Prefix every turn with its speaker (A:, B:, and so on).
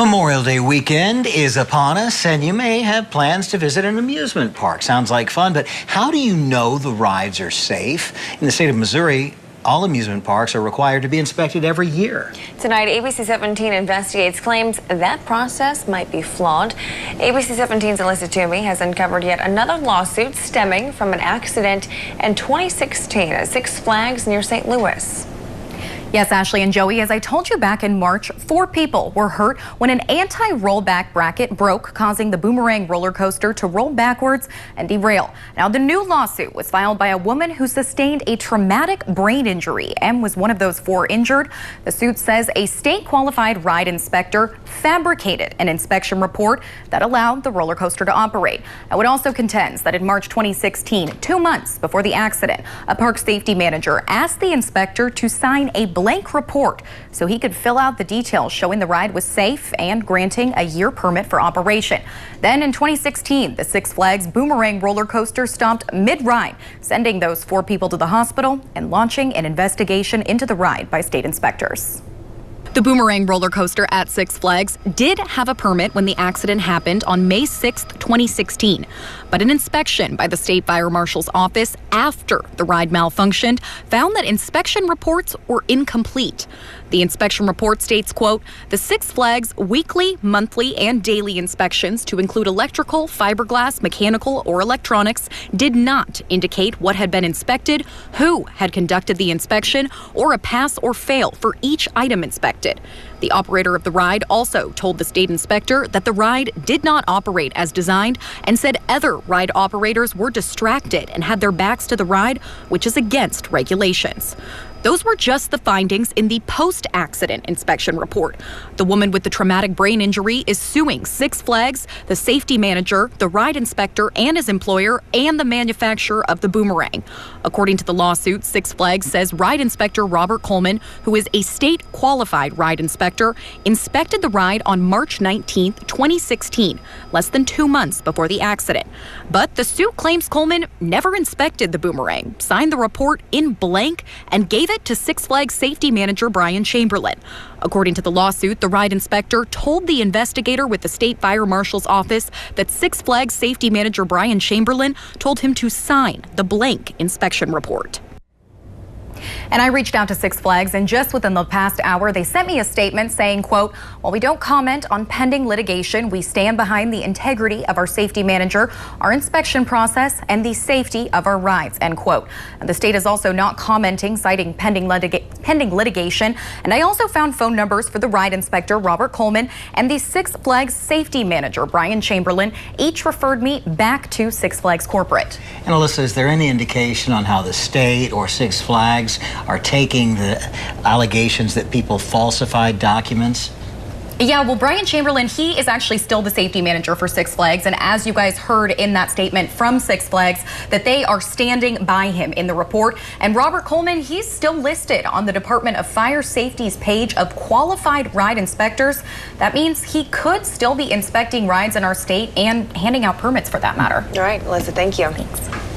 A: Memorial Day weekend is upon us, and you may have plans to visit an amusement park. Sounds like fun, but how do you know the rides are safe? In the state of Missouri, all amusement parks are required to be inspected every year.
B: Tonight, ABC 17 investigates claims that process might be flawed. ABC 17's Alyssa Toomey has uncovered yet another lawsuit stemming from an accident in 2016 at Six Flags near St. Louis.
C: Yes, Ashley and Joey, as I told you back in March, 4 people were hurt when an anti-rollback bracket broke, causing the Boomerang roller coaster to roll backwards and derail. Now, the new lawsuit was filed by a woman who sustained a traumatic brain injury and was one of those 4 injured. The suit says a state-qualified ride inspector fabricated an inspection report that allowed the roller coaster to operate. Now, it also contends that in March 2016, 2 months before the accident, a park safety manager asked the inspector to sign a blank report so he could fill out the details showing the ride was safe and granting a year permit for operation. Then in 2016, the Six Flags Boomerang roller coaster stopped mid-ride, sending those 4 people to the hospital and launching an investigation into the ride by state inspectors. The Boomerang roller coaster at Six Flags did have a permit when the accident happened on May 6, 2016. But an inspection by the state fire marshal's office after the ride malfunctioned found that inspection reports were incomplete. The inspection report states, quote, the Six Flags weekly, monthly, and daily inspections to include electrical, fiberglass, mechanical, or electronics did not indicate what had been inspected, who had conducted the inspection, or a pass or fail for each item inspected. The operator of the ride also told the state inspector that the ride did not operate as designed and said other ride operators were distracted and had their backs to the ride, which is against regulations. Those were just the findings in the post-accident inspection report. The woman with the traumatic brain injury is suing Six Flags, the safety manager, the ride inspector, and his employer, and the manufacturer of the Boomerang. According to the lawsuit, Six Flags says ride inspector Robert Coleman, who is a state-qualified ride inspector, inspected the ride on March 19, 2016, less than 2 months before the accident. But the suit claims Coleman never inspected the Boomerang, signed the report in blank, and gave it to Six Flags safety manager Brian Chamberlain. According to the lawsuit, the ride inspector told the investigator with the state fire marshal's office that Six Flags safety manager Brian Chamberlain told him to sign the blank inspection report. And I reached out to Six Flags, and just within the past hour, they sent me a statement saying, quote, while we don't comment on pending litigation, we stand behind the integrity of our safety manager, our inspection process, and the safety of our rides, end quote. And the state is also not commenting, citing pending litigation. And I also found phone numbers for the ride inspector, Robert Coleman, and the Six Flags safety manager, Brian Chamberlain. Each referred me back to Six Flags corporate.
A: And Alyssa, is there any indication on how the state or Six Flags are taking the allegations that people falsified documents?
C: Yeah, well, Brian Chamberlain, he is actually still the safety manager for Six Flags. And as you guys heard in that statement from Six Flags, that they are standing by him in the report. And Robert Coleman, he's still listed on the Department of Fire Safety's page of qualified ride inspectors. That means he could still be inspecting rides in our state and handing out permits for that matter.
B: All right, Alyssa, thank you.
C: Thanks.